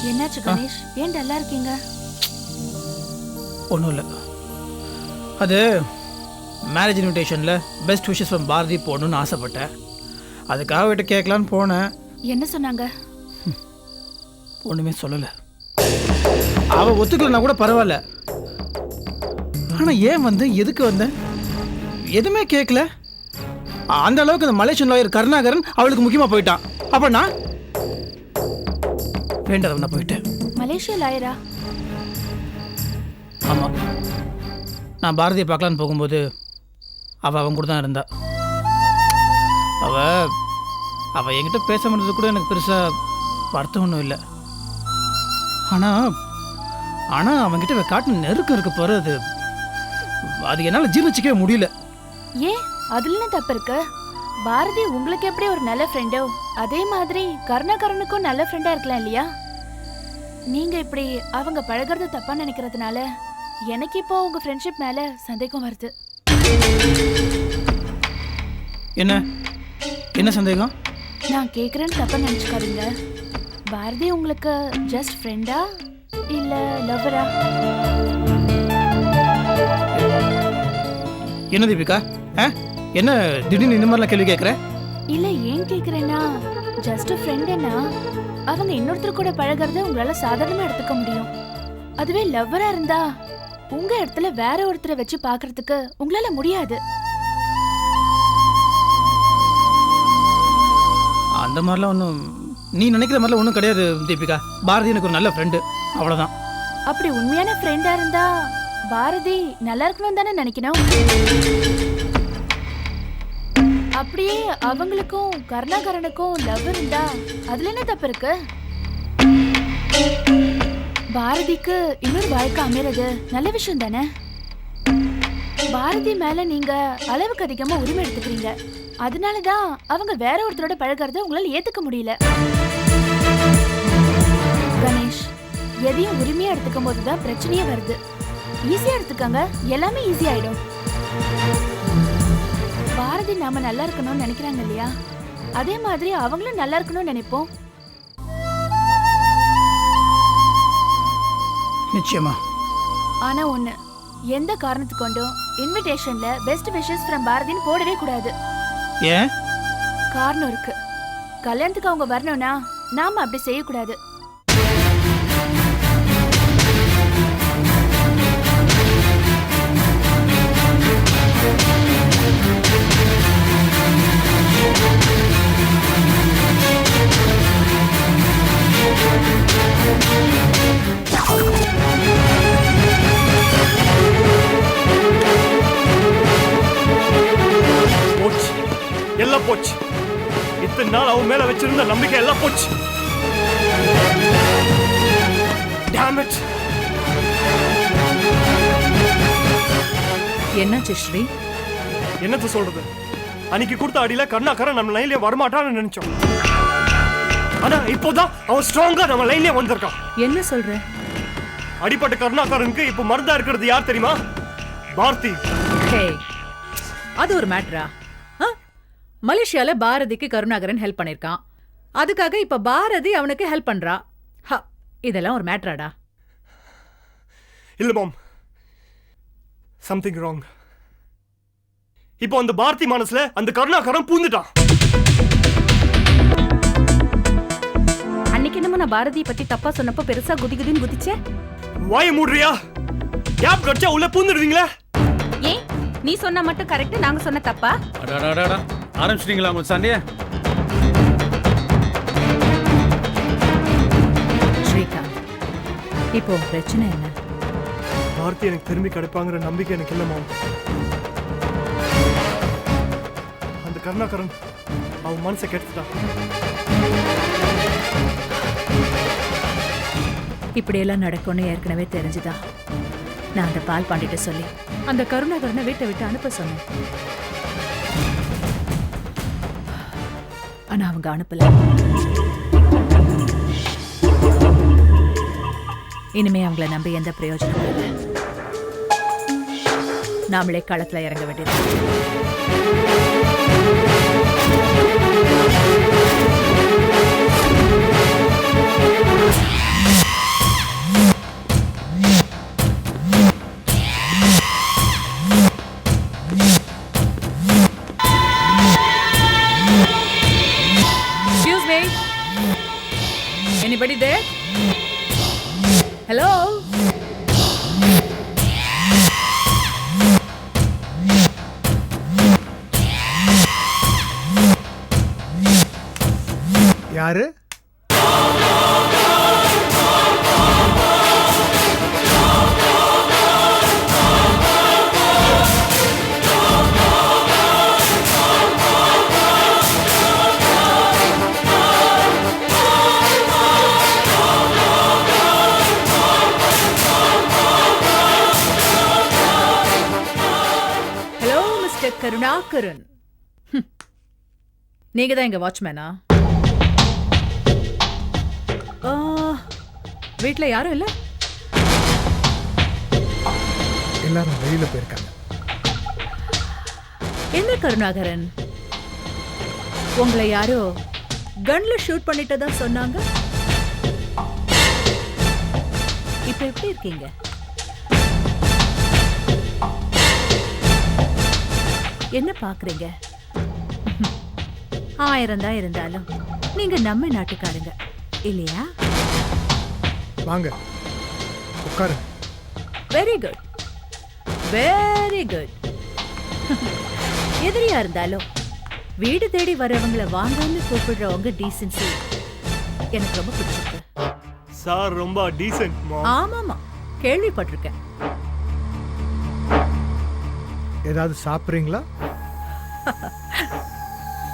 என்னாச்சு கணேஷ், ஏன் டல்லா இருக்கீங்க? ஒன்றும் இல்லை, அது மேரேஜ் இன்விடேஷனில் பெஸ்ட் விஷஸ் ஃப்ரம் பாரதி போடணும்னு ஆசைப்பட்டேன். அதுக்காக விட்டு கேட்கலான்னு போனேன். என்ன சொன்னாங்க? ஒன்றுமே சொல்லலை. அவள் ஒத்துக்கலன்னா கூட பரவாயில்ல, ஆனால் ஏன் வந்தேன், எதுக்கு வந்தேன், எதுவுமே கேட்கல. அந்த அளவுக்கு அந்த மலேசியன் லாயர் கருணாகரன் அவளுக்கு முக்கியமாக போயிட்டான். அப்போ நான் வேண்டாம் போயிட்டேன். மலேசியா லாயரா? ஆமாம், நான் பாரதியை பார்க்கலான்னு போகும்போது அவன் கூட தான் இருந்தா. அவள் என்கிட்ட பேச முடியாது கூட எனக்கு பெருசாக வருத்தம் ஒன்றும் இல்லை. ஆனால் அவன்கிட்ட காட்டின நெருக்கம் இருக்க போகிறது அது என்னால் ஜீர்ணிச்சிக்கவே முடியல. ஏன், அதுல என்ன தப்பு இருக்கு? பாரதி உங்களுக்கு எப்படி ஒரு நல்ல ஃப்ரெண்டோ அதே மாதிரி கருணாகரனுக்கும் நல்ல ஃப்ரெண்டா இருக்கலாம் இல்லையா? நீங்க இப்படி அவங்க பழகிறது தப்பா நினைக்கிறதுனால எனக்கு இப்போ உங்க ஃப்ரெண்ட்ஷிப் மேல சந்தேகம் வருது. என்ன சந்தேகம்? நான் கேக்குறேன்னு தப்பா நினைச்சுக்காதீங்க. பாரதி உங்களுக்கு ஜஸ்ட் ஃப்ரெண்டா இல்ல லவ்வரா? என்ன தீபிகா, என்ன திடீர்னு இந்த மாதிரிலாம் கேள்வி கேட்குற? இல்ல, ஏன் கேக்குறேன்னா ஜஸ்ட் ஃப்ரெண்டுன்னா அவங்க இன்னொருத்தர் கூட பழகிறத உங்களால சாதாரணமா எடுத்துக்க முடியும். அதுவே லவ்வரா இருந்தா உங்க இடத்துல வேற ஒருத்தரை வச்சு பாக்குறதுக்கு உங்களால முடியாது. அந்த மாதிரிலாம் ஒன்றும், நீ நினைக்கிற மாதிரிலாம் ஒன்றும் கிடையாது தீபிகா. பாரதி எனக்கு ஒரு நல்ல ஃப்ரெண்டு, அவ்வளோதான். அப்படி உண்மையான ஃப்ரெண்டா இருந்தா பாரதி நல்லா இருக்கணும் தானே நினைக்கணும். அப்படியே அவங்களுக்கும் கருணாகரனுக்கும் லவ் இருந்தா அதுல என்ன தப்பு இருக்கு? பாரதிக்கு இன்னொரு வாழ்க்கை அமைறது நல்ல விஷயம் தானே. பாரதி மேல நீங்க அளவுக்கு அதிகமா உரிமை எடுத்துக்கிறீங்க. அதனாலதான் அவங்க வேற ஒருத்தரோட பழகிறத உங்களால ஏத்துக்க முடியல. கணேஷ், எதையும் உரிமையா எடுத்துக்கும் போதுதான் பிரச்சனையே வருது. ஈஸியா எடுத்துக்கங்க, எல்லாமே ஈஸி ஆயிடும். பாரதி நாம நல்லா இருக்கணும்னு நினைக்கிறாங்க இல்லையா, அதே மாதிரி அவங்களும் நல்லா இருக்கணும்னு நினைப்போம். நிச்சயமா. ஆனா ஒண்ணு, எந்த காரணத்துக்கு கொண்டும் இன்விடேஷன்ல பெஸ்ட் விஷஸ் ஃப்ரம் பாரதின்னு போடவே கூடாது. ஏன்? காரணம் இருக்கு. கல்யாணத்துக்கு அவங்க வரணும்னா நாம அப்படி செய்யக்கூடாது. எல்லாம் போச்சு. இத்தனை நாள் அவன் மேல வச்சிருந்த நம்பிக்கை எல்லாம் போச்சு. Damn it. என்னாச்சு ஸ்ரீ? என்னத்த சொல்றது, அன்னைக்கு கொடுத்த அடியில கருணாகரன் நம்ம லைன்லயே வரமாட்டான்னு நினைச்சோம். ஆனா இப்போதான் அவன் ஸ்ட்ராங்கா நம்ம லைன்லயே வந்திருக்கான். என்ன சொல்ற? அடிப்பட்ட கருணாகரனுக்கு இப்ப மருந்தா இருக்கிறது யார் தெரியுமா? பாரதி. அது ஒரு மேட்டரா? மலேசியால பாரதிக்கு கருணாகரன் ஹெல்ப் பண்ணிருக்கான். அதுக்காக இப்ப பாரதி அவனுக்கு ஹெல்ப் பண்றா. இதெல்லாம் ஒரு மேட்டராடா? இல்ல மாம், சம்திங் ராங். இப்போ அந்த பாரதி மனசுல அந்த கருணாகரன் பூந்துட்டான். அன்னைக்கு என்னமோ நான் பாரதியை பத்தி தப்பா சொன்னப்போ பெருசா குதிகுதின்னு குதிச்சே. வாய மூடுறியா? கேப் கட்சா உள்ள பூந்துடுவீங்களா? ஏன் நீ சொன்னா மட்டும் கரெக்ட், நாங்க சொன்ன தப்பா? ஆரம்பிச்சிட்டீங்களா உங்க சண்டைய? ஸ்ரீகாந்த், இப்போ பிரச்சனை என்ன? பாரதி எனக்கு திரும்பி கிடைப்பாங்கிற நம்பிக்கை எனக்கு இல்ல மாம். அந்த கருணாகரன் அவன் மனசை கெடுத்துட்டான். இப்படியெல்லாம் நடக்கும்னு ஏற்கனவே தெரிஞ்சுதா நான் அந்த பால் பாண்டிட்ட சொல்லி அந்த கருணாகரனை வீட்டை விட்டு அனுப்ப சொன்னேன். ஆனா அவங்க அனுப்பல. இனிமே அவங்கள நம்பி எந்த பிரயோஜனமும் இல்லை. நாமளே களத்துல இறங்க வேண்டியது. Excuse me. Anybody there? Hello? யாரு? Hello mister Karunakaran. நீங்க தான் எங்க வாட்ச்மேனா? வீட்ல யாரும் இல்ல? எல்லாரும் வெளியில போயிருக்காங்க. என்ன கருணாகரன், உங்களை யாரோ கன்ல ஷூட் பண்ணிட்டதா சொன்னாங்க. இப்ப எப்படி இருக்கீங்க? என்ன பாக்குறீங்க? 1000 தான் இருந்தாலும் நீங்க நம்ம நாட்டுக்காரங்க இல்லையா? வாங்க உட்காருங்க. Very good, very good. எதிரியா இருந்தாலும் வீடு தேடி வரவங்கள வாங்கன்னு கூப்பிடுற உங்க டீசன்சி எனக்கு ரொம்ப பிடிச்சிருக்கு. சார் ரொம்ப டீசென்ட் மா. ஆமாமா, கேள்விப்பட்டிருக்கேன். ஏதாவது சாப்பிட்றீங்களா?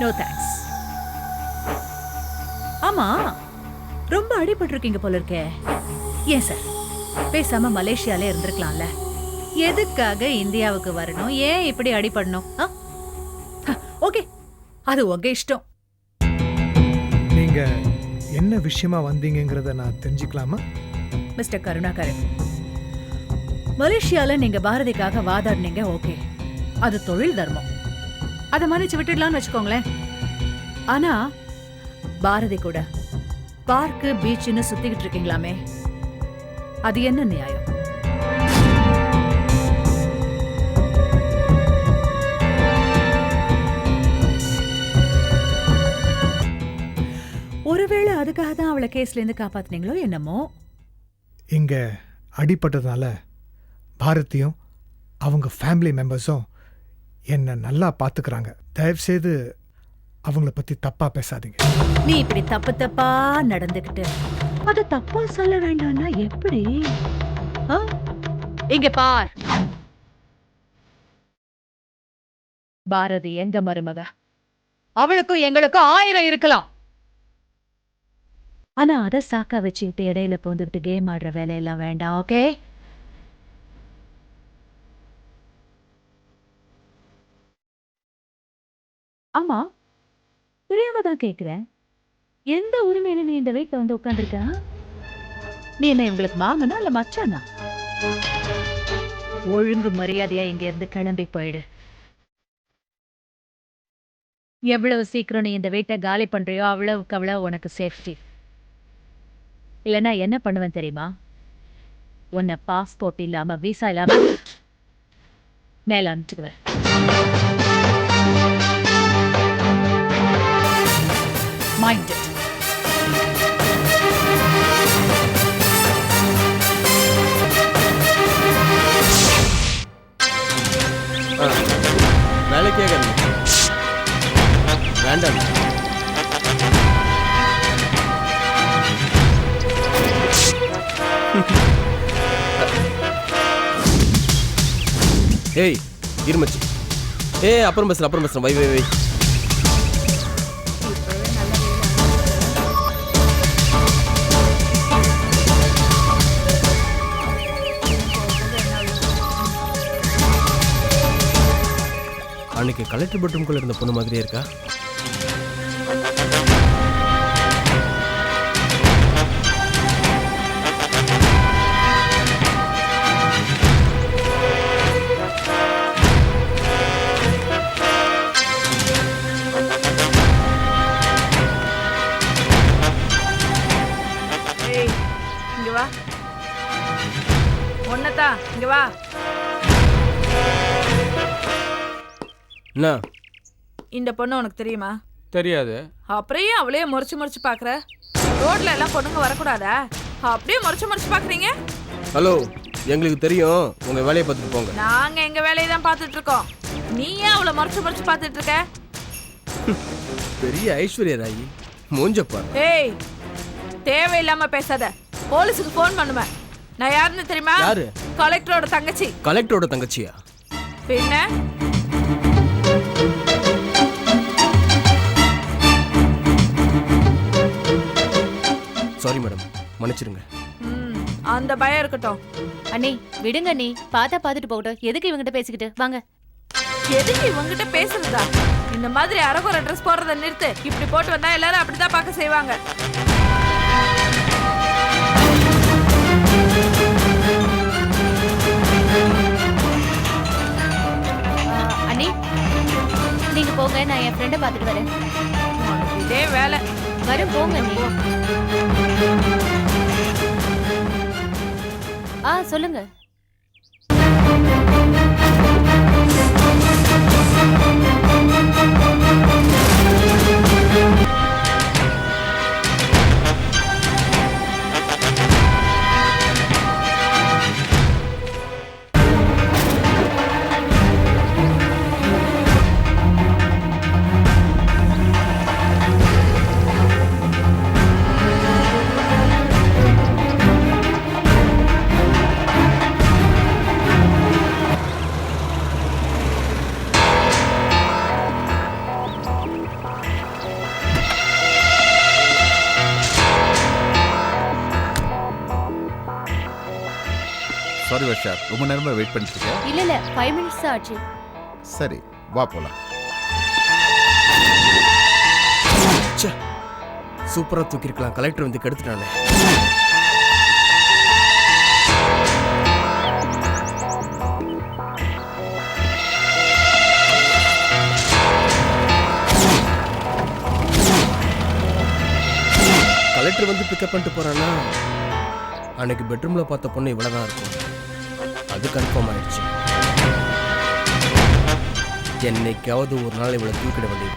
No thanks. ஆமா, ரொம்ப அடிபட்டிருக்கீங்க போல இருக்கே. ஏன் சார் பேசாம மலேசியால இருந்திருக்கலாம்ல? எதுக்காக இந்தியாவுக்கு வரணும்? ஏன் இப்படி அடிபடணும்? ஓகே, அது உங்க இஷ்டம். நீங்க என்ன விஷயமா வந்தீங்கங்கறத நான் தெரிஞ்சுக்கலாமா? மிஸ்டர் கருணாகரன், மலேசியால நீங்க பாரதிக்காக வாதாடினீங்க. ஓகே, அது தொழில் தர்மம், அதை மன்னிச்சு விட்டுடலாம்னு வச்சுக்கோங்களேன். ஆனா பாரதி கூட பார்க்கு பீச்னு சுத்திக்கிட்டு இருக்கீங்களாமே, அது என்ன நியாயம்? ஒருவேளை அதுக்காக தான் அவளை கேஸ்ல இருந்து காப்பாத்துனீங்களோ என்னமோ. இங்க அடிபட்டதுனால பாரதியும் அவங்க ஃபேமிலி மெம்பர்ஸும் என்ன நல்லா பாத்துக்கிறாங்க. தயவு செய்து அவங்கள பத்தி தப்பா பேசாதீங்க. நீ இப்படி தப்பு தப்பா நடந்துக்கிட்டு அத தப்பா சொல்ல வேண்டாம்னா எப்படி? இங்க பார், பாரதி எங்க மருமக, அவளுக்கும் எங்களுக்கும் 1000 இருக்கலாம். ஆனா அத சாக்கா வச்சுக்கிட்டு இடையில போந்துக்கிட்டு கேம் ஆடுற வேலையெல்லாம் வேண்டாம். ஓகே? ஆமா, தெரியாம தான் கேக்குறேன், எந்த உரிமையில நீ இந்த வீட்டுல வந்து உட்கார்ந்துருக்க? நீ என்ன இவங்களுக்கு மாமனா இல்ல மச்சானா? ஒழுங்கு மரியாதையா இங்க இருந்து கிளம்பி போயிடு. எவ்வளவு சீக்கிரம் நீ இந்த வீட்டை காலி பண்றியோ அவ்வளவுக்கு அவ்வளவு உனக்கு சேஃப்டி. இல்லைன்னா என்ன பண்ணுவேன் தெரியுமா? உன்னை பாஸ்போர்ட் இல்லாம விசா இல்லாம மேல அனுப்பிச்சுக்குவேன். Mind it. வேலைக்கே வேண்டாம். ஏய் இருமச்சி, அப்புறம் பேசுறேன். வை. அன்னைக்கு கலெக்டர் பெட்ரூம்குள்ள இருந்த பொண்ணு மாதிரியே இருக்கா? இங்க வா. என்ன இந்த பொண்ணு உனக்கு தெரியுமா? தெரியாது. அப்புறம் ஏன் அவளையே முறைச்சு பாக்குற? ரோட்ல எல்லாம் பொண்ணுங்க வரக்கூடாதா? அப்படியே முறைச்சு பாக்குறீங்க. ஹலோ, எங்களுக்கு தெரியும், உங்க வேலையை பார்த்துட்டு போங்க. நாங்க எங்க வேலையை தான் பார்த்துட்டு இருக்கோம். நீ ஏன் அவளை முறைச்சு பார்த்துட்டு இருக்க? பெரிய ஐஸ்வர்யா ராயி மூஞ்சப்பா. ஏய், தேவையில்லாம பேசாத. போலீஸுக்கு ஃபோன் பண்ணுவேன். நான் யாருன்னு தெரியுமா? யாரு? கலெக்டரோட தங்கச்சி. கலெக்டரோட தங்கச்சியா? பின்ன சாரி மேடம், மன்னிச்சிருங்க. அந்த பயம் இருக்கட்டும். அண்ணி விடுங்க அண்ணி, பார்த்தா பார்த்துட்டு போகட்டும். எதுக்கு இவங்கிட்ட பேசிக்கிட்டு? வாங்க. எதுக்கு இவங்கிட்ட பேசுறதா? இந்த மாதிரி அரகுற ட்ரெஸ் போடுறத நிறுத்து. இப்படி போட்டு வந்தா எல்லாரும் அப்படிதான் பார்க்க செய்வாங்க. அண்ணி நீங்க போங்க, நான் என் ஃப்ரெண்டை பார்த்துட்டு வரேன். உனக்கு இதே வேலை. வரேன், போங்க அண்ணி. சொல்லுங்க. சாரி வர்ஷா, ரொம்ப நேரமா வெயிட் பண்ணிட்டு இருக்கேன். இல்ல 5 minutes தான் ஆச்சு. சரி, வா போலாம். சூப்பரா தூக்கிருக்கலாம், கலெக்டர் வந்து கெடுத்துட்டானே. கலெக்டர் வந்து பிக்கப் பண்ணிட்டு போறானா? அன்னைக்கு பெட்ரூம்ல பார்த்த பொண்ணு இவ்வளவுதான் இருக்கும். அது கன்ஃபார்ம் ஆயிடுச்சு. என்னைக்காவது ஒரு நாள் இவ்வளவு தூக்கிட வேண்டியது.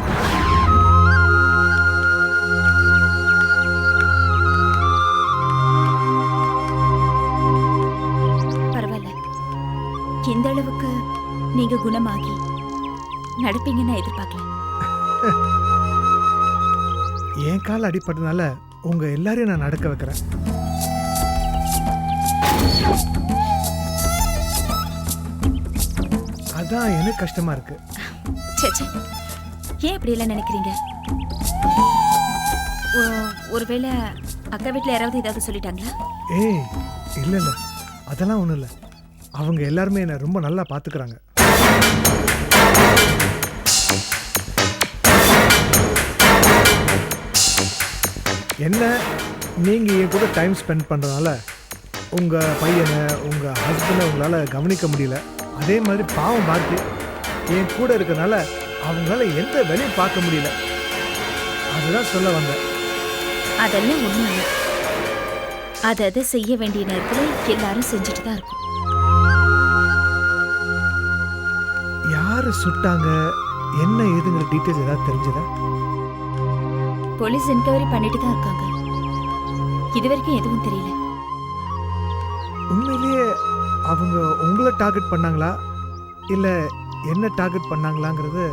பரவாயில்ல, இந்த அளவுக்கு நீங்க குணமாகி நடப்பீங்கன்னு எதிர்பார்க்கல. என் கால் அடிப்பட்டதுனால உங்க எல்லாரையும் நான் நடக்க வைக்கிறேன். அதான் எனக்கு கஷ்டமா இருக்கு. சேச்சே, ஏன் அப்படி எல்லாம் நினைக்கிறீங்க? ஒருவேளை அக்கா வீட்டில் யாராவது ஏதாவது சொல்லிட்டாங்களா? ஏய், இல்ல இல்ல, அதெல்லாம் ஒண்ணும் இல்ல. அவங்க எல்லாருமே என்ன ரொம்ப நல்லா பாத்துக்கிறாங்க. என்ன, நீங்க என் கூட டைம் ஸ்பெண்ட் பண்றதுனால உங்க பையனை, உங்க ஹஸ்பண்டை உங்களால கவனிக்க முடியல. அதே மாதிரி பாவம் பார்த்து என் கூட இருக்கறனால அவங்களால எந்த வேலையும் பார்க்க முடியல. அதுதான் சொல்ல வந்தேன். அதெல்லாம் ஒண்ணும் இல்லை. அதை செய்ய வேண்டிய நேரத்தில் எல்லாரும் செஞ்சுட்டு தான் இருக்கும். யாரு சுட்டாங்க, என்ன ஏதுங்கிற டீட்டெயில்ஸ் ஏதாவது தெரிஞ்சதா? போலீஸ் என்கொயரி பண்ணிட்டு தான் இருக்காங்க. இது வரைக்கும் எதுவும் தெரியல. உண்மையிலேயே அவங்க உங்களை டார்கெட் பண்ணாங்களா இல்ல என்ன டார்கெட் பண்ணாங்களாங்கிறது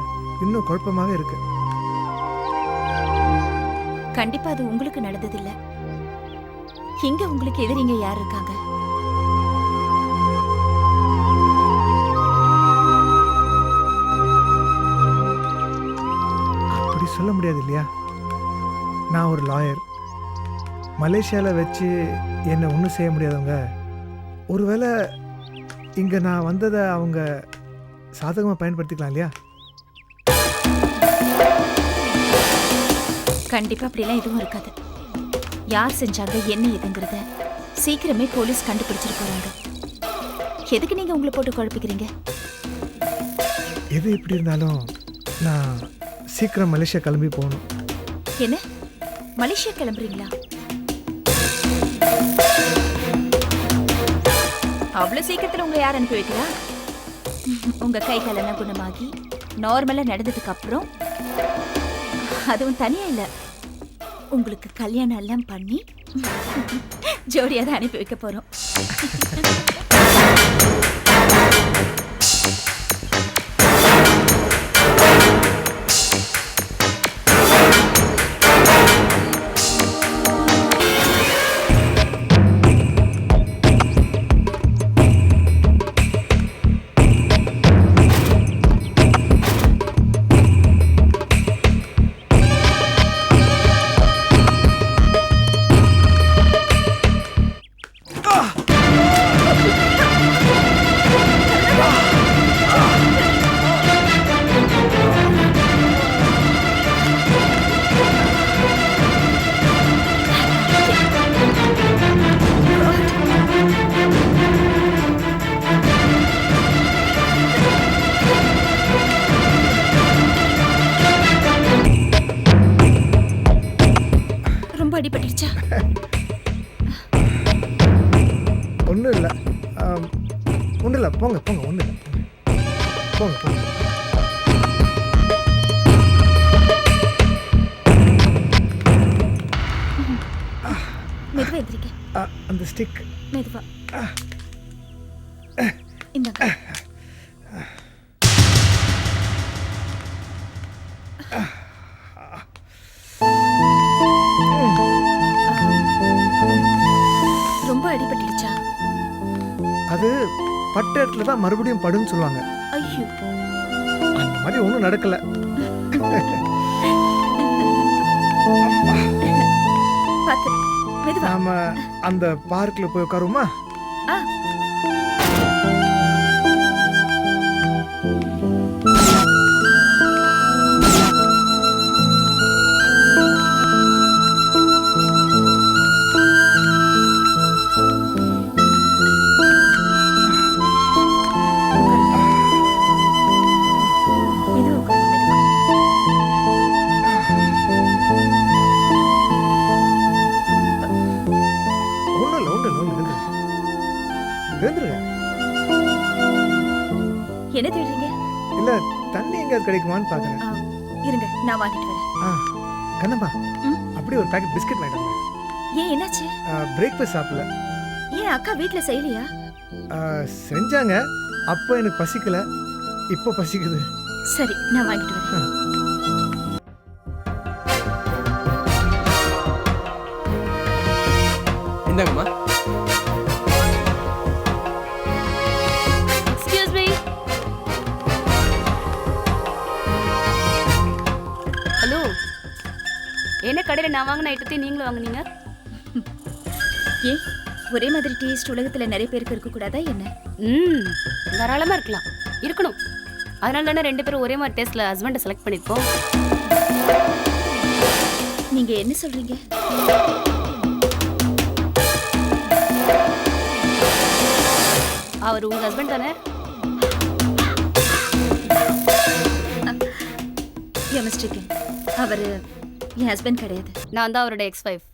இன்னும் குழப்பமாவே இருக்கு. கண்டிப்பா அது உங்களுக்கு நடந்ததில்ல. இங்க உங்களுக்கு எதிரிங்க யார் இருக்காங்க? அப்படி சொல்ல முடியாது இல்லையா? நான் ஒரு லாயர். மலேசியாவில் வச்சு என்னை ஒன்றும் செய்ய முடியாதவங்க ஒருவேளை இங்கே நான் வந்ததை அவங்க சாதகமாக பயன்படுத்திக்கலாம் இல்லையா? கண்டிப்பா அப்படிலாம் எதுவும் இருக்காது. யார் செஞ்சாங்க, என்ன ஏதுங்கிறத சீக்கிரமே போலீஸ் கண்டுபிடிச்சிட்டு போறாங்க. எதுக்கு நீங்க உங்களை போட்டு குழப்பிக்கிறீங்க? எது எப்படி இருந்தாலும் நான் சீக்கிரம் மலேசியா கிளம்பி போகணும். என்ன, மலேசியா கிளம்புறீங்களா? அவ்வளவு சீக்கிரத்துல உங்களை யார் அனுப்பி வைக்கிறா? உங்க கை காலெல்லாம் குணமாகி நார்மலா நடந்ததுக்கு அப்புறம், அதுவும் தனியா இல்ல, உங்களுக்கு கல்யாணம் எல்லாம் பண்ணி ஜோடியா தான் அனுப்பி வைக்க போறோம். ரொம்ப அடிபட்டுருச்சா? ஒன்றும் இல்லை, ஒன்றும் இல்லை, போங்க போங்க, ஒன்றும் இல்லை, போங்க போங்க. மெதுவா எந்திரிக்க. அந்த ஸ்டிக் மெதுவா. இந்தாங்க. ரொம்ப அடிபட்டுடுச்சா? அது பட்ட இடத்துல தான் மறுபடியும் படுன்னு சொல்லுவாங்க. ஐயோ, அந்த மாதிரி ஒன்றும் நடக்கல. பாத்து மெதுவா. நாம அந்த பார்க்ல போய் உட்காருமா? ஆ. மெதுவா உட்காருங்க, மெதுவா. ஒன்றும் இல்லை, ஒன்றும் இல்லை, ஒன்றும் எழுந்துருங்க. என்ன தேடுறீங்க? இல்லை, தண்ணி எங்கேயாவது கிடைக்குமான்னு பார்க்குறேன். ஆ, இருங்க, நான் வாங்கிட்டு வரேன். கண்ணம்மா, ம்? அப்படியே ஒரு பேக்கெட் பிஸ்கட் வாங்கிட்டு வந்தேன். ஏன், என்னாச்சு? பிரேக்ஃபாஸ்ட் சாப்பிடல. ஏன் அக்கா வீட்ல செய்யலையா? செஞ்சாங்க, அப்போ எனக்கு பசிக்கல, இப்போ பசிக்குது. சரி, நான் வாங்கிட்டு வரேன். இந்தாங்கம்மா. Excuse me. ஹலோ, என்ன கடையில் நான் வாங்கின ஐட்டத்தையும் நீங்களும் வாங்குனீங்க? ஏன் ஒரே மாதிரி டேஸ்ட் உலகத்துல நிறைய பேருக்கு இருக்க கூடாதா என்ன? தாராளமாக இருக்கலாம், இருக்கணும். அதனால தானே 2 பேரும் ஒரே மாதிரி டேஸ்ட்ல ஹஸ்பண்டை செலக்ட் பண்ணியிருக்கோம். நீங்க என்ன சொல்றீங்க? அவர் உங்க ஹஸ்பண்ட் தானே? You mistaken. அவரு என் ஹஸ்பண்ட் கிடையாது. நான் தான் அவரோட ex-wife.